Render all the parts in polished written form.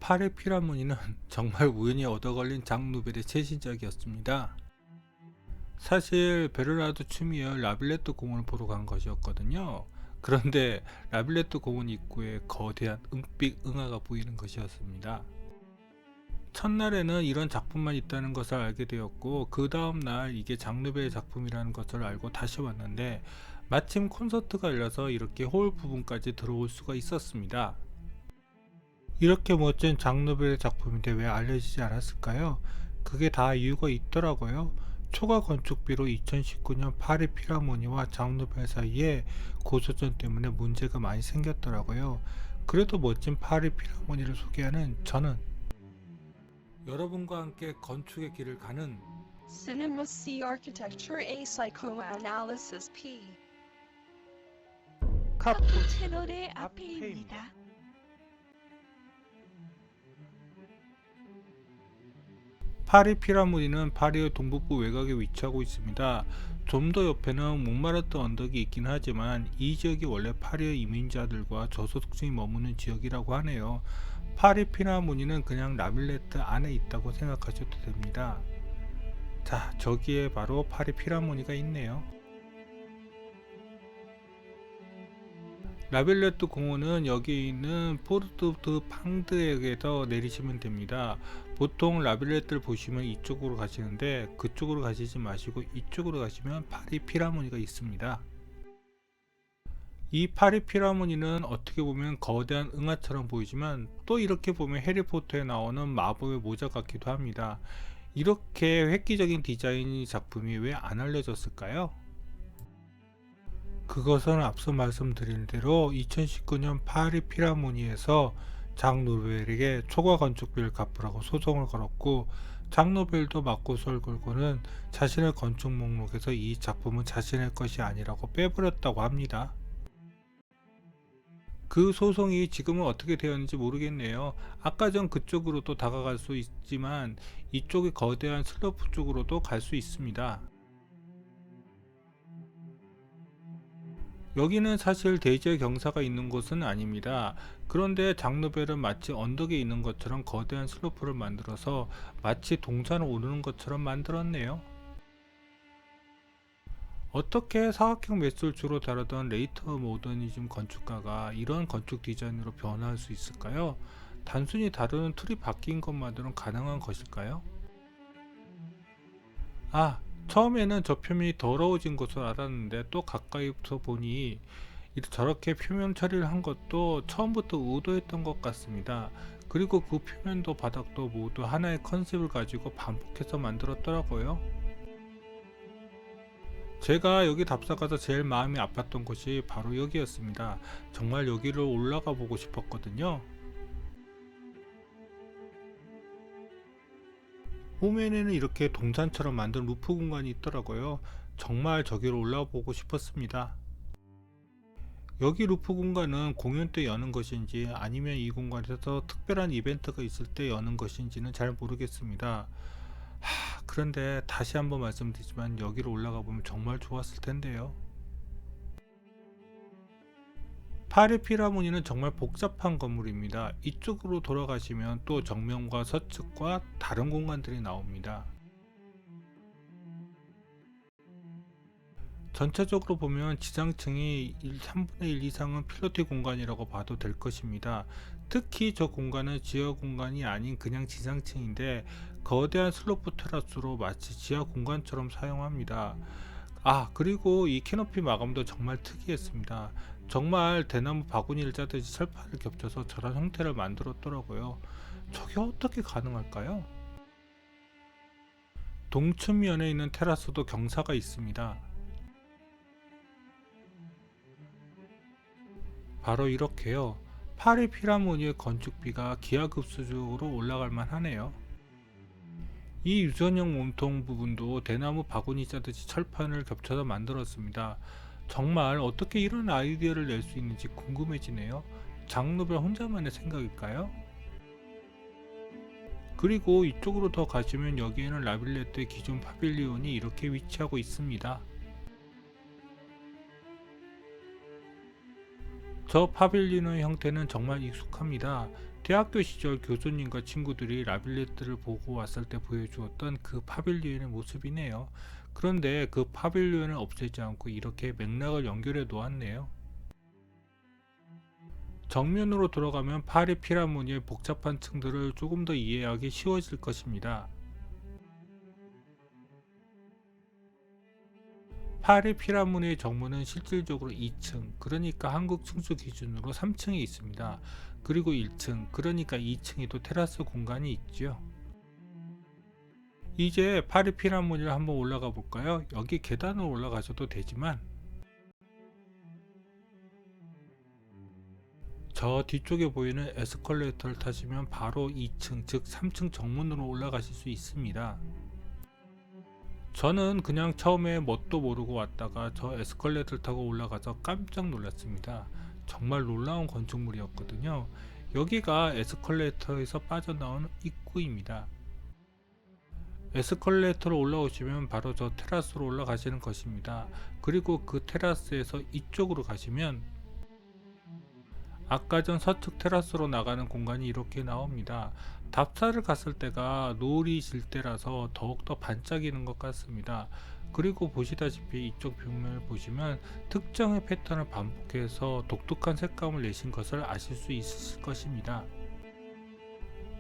파리 피라모니는 정말 우연히 얻어걸린 장 누벨의 최신작이었습니다. 사실 베르나르도 추미엘 라빌레트 공원을 보러 간 것이었거든요. 그런데 라빌레트 공원 입구에 거대한 은빛 응아가 보이는 것이었습니다. 첫날에는 이런 작품만 있다는 것을 알게 되었고, 그 다음날 이게 장 누벨의 작품이라는 것을 알고 다시 왔는데, 마침 콘서트가 열려서 이렇게 홀 부분까지 들어올 수가 있었습니다. 이렇게 멋진 장 누벨의 작품인데 왜 알려지지 않았을까요? 그게 다 이유가 있더라고요. 초과 건축비로 2019년 파리 필하모니와 장 누벨 사이에 고소전 때문에 문제가 많이 생겼더라고요. 그래도 멋진 파리 필하모니를 소개하는 저는 여러분과 함께 건축의 길을 가는 Cinema C Architecture A Psychoanalysis P 카푸 채널의 앞에입니다. 앞에입니다. 파리 피라모니는 파리의 동북부 외곽에 위치하고 있습니다. 좀 더 옆에는 몽마르트 언덕이 있긴 하지만 이 지역이 원래 파리의 이민자들과 저소득층이 머무는 지역이라고 하네요. 파리 피라모니는 그냥 라빌레트 안에 있다고 생각하셔도 됩니다. 자, 저기에 바로 파리 피라모니가 있네요. 라빌레트 공원은 여기 있는 포르트 드 팡드에게서 내리시면 됩니다. 보통 라빌레트를 보시면 이쪽으로 가시는데 그쪽으로 가시지 마시고 이쪽으로 가시면 파리 피라모니가 있습니다. 이 파리 피라모니는 어떻게 보면 거대한 응아처럼 보이지만 또 이렇게 보면 해리포터에 나오는 마법의 모자 같기도 합니다. 이렇게 획기적인 디자인 작품이 왜 안 알려졌을까요? 그것은 앞서 말씀드린 대로 2019년 파리 피라모니에서 장 노벨에게 초과 건축비를 갚으라고 소송을 걸었고, 장 노벨도 맞고설 걸고는 자신의 건축 목록에서 이 작품은 자신의 것이 아니라고 빼버렸다고 합니다. 그 소송이 지금은 어떻게 되었는지 모르겠네요. 아까 전 그쪽으로도 다가갈 수 있지만 이쪽의 거대한 슬로프 쪽으로도 갈 수 있습니다. 여기는 사실 대지의 경사가 있는 곳은 아닙니다. 그런데 장르벨은 마치 언덕에 있는 것처럼 거대한 슬로프를 만들어서 마치 동산을 오르는 것처럼 만들었네요. 어떻게 사각형 매수를 주로 다루던 레이터 모더니즘 건축가가 이런 건축 디자인으로 변화할 수 있을까요? 단순히 다루는 툴이 바뀐 것만으로는 가능한 것일까요? 아, 처음에는 저 표면이 더러워진 것으로 알았는데 또 가까이서 보니 저렇게 표면 처리를 한 것도 처음부터 의도했던 것 같습니다. 그리고 그 표면도 바닥도 모두 하나의 컨셉을 가지고 반복해서 만들었더라고요. 제가 여기 답사 가서 제일 마음이 아팠던 곳이 바로 여기였습니다. 정말 여기를 올라가 보고 싶었거든요. 호면에는 이렇게 동산처럼 만든 루프 공간이 있더라고요. 정말 저기로 올라가 보고 싶었습니다. 여기 루프 공간은 공연 때 여는 것인지 아니면 이 공간에서 특별한 이벤트가 있을 때 여는 것인지는 잘 모르겠습니다. 그런데 다시 한번 말씀드리지만 여기로 올라가 보면 정말 좋았을 텐데요. 파리 피라모니는 정말 복잡한 건물입니다. 이쪽으로 돌아가시면 또 정면과 서측과 다른 공간들이 나옵니다. 전체적으로 보면 지상층이 3분의 1 이상은 필로티 공간이라고 봐도 될 것입니다. 특히 저 공간은 지하 공간이 아닌 그냥 지상층인데 거대한 슬로프 테라스로 마치 지하 공간처럼 사용합니다. 그리고 이 캐노피 마감도 정말 특이했습니다. 정말 대나무 바구니를 짜듯이 철판을 겹쳐서 저런 형태를 만들었더라고요. 저게 어떻게 가능할까요? 동측면에 있는 테라스도 경사가 있습니다. 바로 이렇게요. 파리 피라모니의 건축비가 기하급수적으로 올라갈 만하네요. 이 유선형 몸통 부분도 대나무 바구니 짜듯이 철판을 겹쳐서 만들었습니다. 정말 어떻게 이런 아이디어를 낼 수 있는지 궁금해지네요. 장 노벨 혼자만의 생각일까요? 그리고 이쪽으로 더 가시면 여기에는 라빌레트의 기존 파빌리온이 이렇게 위치하고 있습니다. 저 파빌리온의 형태는 정말 익숙합니다. 대학교 시절 교수님과 친구들이 라빌레트를 보고 왔을 때 보여주었던 그 파빌리온의 모습이네요. 그런데 그 파빌리온을 없애지 않고 이렇게 맥락을 연결해 놓았네요. 정면으로 돌아가면 파리 피라모니의 복잡한 층들을 조금 더 이해하기 쉬워질 것입니다. 파리 피라모니의 정문은 실질적으로 2층, 그러니까 한국 층수 기준으로 3층에 있습니다. 그리고 1층, 그러니까 2층에도 테라스 공간이 있지요. 이제 파리 피라모니를 한번 올라가 볼까요? 여기 계단을 올라가셔도 되지만 저 뒤쪽에 보이는 에스컬레이터를 타시면 바로 2층, 즉 3층 정문으로 올라가실 수 있습니다. 저는 그냥 처음에 뭣도 모르고 왔다가 저 에스컬레이터를 타고 올라가서 깜짝 놀랐습니다. 정말 놀라운 건축물이었거든요. 여기가 에스컬레이터에서 빠져나온 입구입니다. 에스컬레이터로 올라오시면 바로 저 테라스로 올라가시는 것입니다. 그리고 그 테라스에서 이쪽으로 가시면 아까 전 서측 테라스로 나가는 공간이 이렇게 나옵니다. 답사를 갔을 때가 노을이 질 때라서 더욱더 반짝이는 것 같습니다. 그리고 보시다시피 이쪽 벽면을 보시면 특정의 패턴을 반복해서 독특한 색감을 내신 것을 아실 수 있으실 것입니다.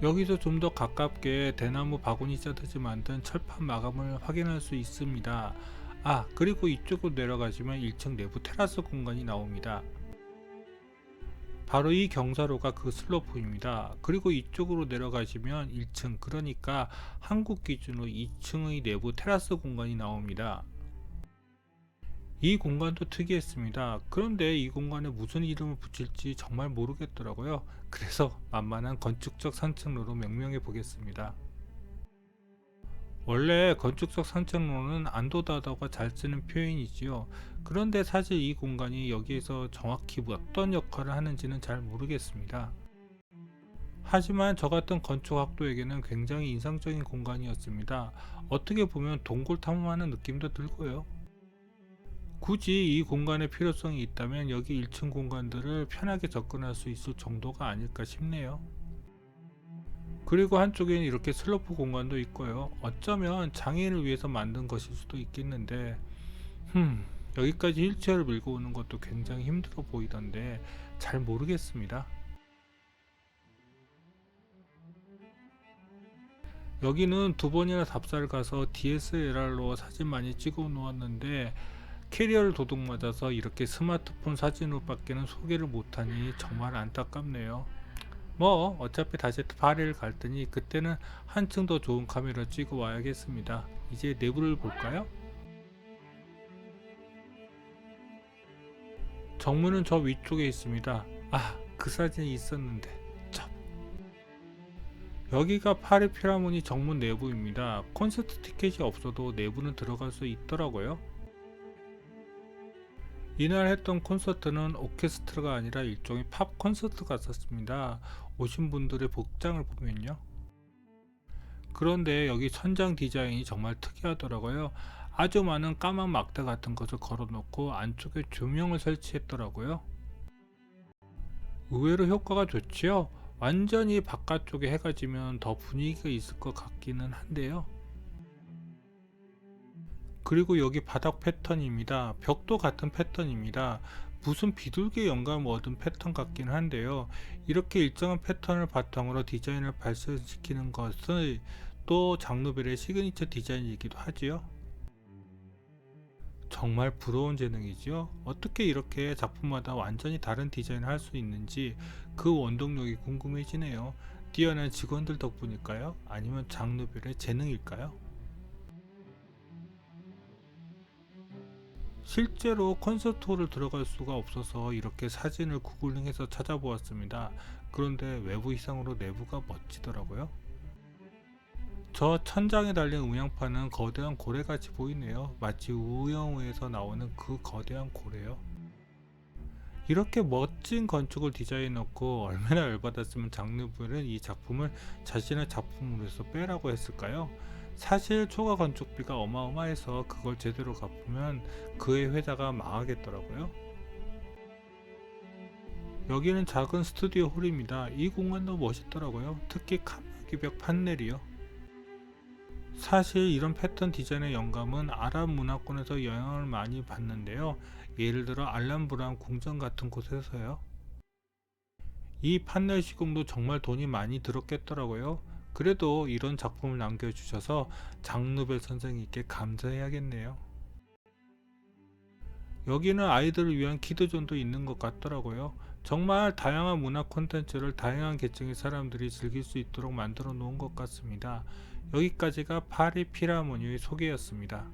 여기서 좀 더 가깝게 대나무 바구니 짜듯이 만든 철판 마감을 확인할 수 있습니다. 그리고 이쪽으로 내려가시면 1층 내부 테라스 공간이 나옵니다. 바로 이 경사로가 그 슬로프입니다. 그리고 이쪽으로 내려가시면 1층, 그러니까 한국 기준으로 2층의 내부 테라스 공간이 나옵니다. 이 공간도 특이했습니다. 그런데 이 공간에 무슨 이름을 붙일지 정말 모르겠더라고요. 그래서 만만한 건축적 산책로로 명명해 보겠습니다. 원래 건축적 산책로는 안도다다가 잘 쓰는 표현이지요. 그런데 사실 이 공간이 여기에서 정확히 어떤 역할을 하는지는 잘 모르겠습니다. 하지만 저 같은 건축학도에게는 굉장히 인상적인 공간이었습니다. 어떻게 보면 동굴 탐험하는 느낌도 들고요. 굳이 이 공간의 필요성이 있다면 여기 1층 공간들을 편하게 접근할 수 있을 정도가 아닐까 싶네요. 그리고 한쪽에는 이렇게 슬로프 공간도 있고요. 어쩌면 장애인을 위해서 만든 것일 수도 있겠는데 여기까지 휠체어를 밀고 오는 것도 굉장히 힘들어 보이던데 잘 모르겠습니다. 여기는 두 번이나 답사를 가서 DSLR로 사진 많이 찍어 놓았는데 캐리어를 도둑 맞아서 이렇게 스마트폰 사진으로 밖에는 소개를 못하니 정말 안타깝네요. 어차피 다시 파리를 갈 테니 그때는 한층 더 좋은 카메라 찍어 와야겠습니다. 이제 내부를 볼까요? 정문은 저 위쪽에 있습니다. 그 사진이 있었는데 참. 여기가 파리 피라모니 정문 내부입니다. 콘서트 티켓이 없어도 내부는 들어갈 수 있더라고요. 이날 했던 콘서트는 오케스트라가 아니라 일종의 팝 콘서트 같았습니다. 오신 분들의 복장을 보면요. 그런데 여기 천장 디자인이 정말 특이하더라고요. 아주 많은 까만 막대 같은 것을 걸어놓고 안쪽에 조명을 설치했더라고요. 의외로 효과가 좋지요. 완전히 바깥쪽에 해가 지면 더 분위기가 있을 것 같기는 한데요. 그리고 여기 바닥 패턴입니다. 벽도 같은 패턴입니다. 무슨 비둘기에 영감을 얻은 패턴 같긴 한데요. 이렇게 일정한 패턴을 바탕으로 디자인을 발전시키는 것은 또 장누벨의 시그니처 디자인이기도 하지요. 정말 부러운 재능이지요. 어떻게 이렇게 작품마다 완전히 다른 디자인을 할 수 있는지 그 원동력이 궁금해지네요. 뛰어난 직원들 덕분일까요? 아니면 장누벨의 재능일까요? 실제로 콘서트홀을 들어갈 수가 없어서 이렇게 사진을 구글링해서 찾아보았습니다. 그런데 외부 이상으로 내부가 멋지더라고요. 저 천장에 달린 음향판은 거대한 고래같이 보이네요. 마치 우영우에서 나오는 그 거대한 고래요. 이렇게 멋진 건축을 디자인해놓고 얼마나 열받았으면 장르벨은 이 작품을 자신의 작품으로서 빼라고 했을까요? 사실 초과 건축비가 어마어마해서 그걸 제대로 갚으면 그의 회사가 망하겠더라고요. 여기는 작은 스튜디오 홀입니다. 이 공간도 멋있더라고요. 특히 카마귀벽 판넬이요. 사실 이런 패턴 디자인의 영감은 아랍 문화권에서 영향을 많이 받는데요. 예를 들어 알람브람 궁전 같은 곳에서요. 이 판넬 시공도 정말 돈이 많이 들었겠더라고요. 그래도 이런 작품을 남겨주셔서 장누벨 선생님께 감사해야겠네요. 여기는 아이들을 위한 키드존도 있는 것 같더라고요. 정말 다양한 문화 콘텐츠를 다양한 계층의 사람들이 즐길 수 있도록 만들어 놓은 것 같습니다. 여기까지가 파리 필하모니의 소개였습니다.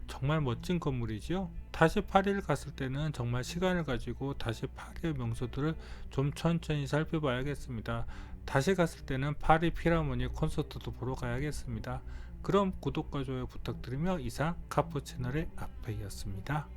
정말 멋진 건물이지요. 다시 파리를 갔을 때는 정말 시간을 가지고 다시 파리의 명소들을 좀 천천히 살펴봐야겠습니다. 다시 갔을 때는 파리 필하모니 콘서트도 보러 가야겠습니다. 그럼 구독과 좋아요 부탁드리며 이상 카푸 채널의 아페이였습니다.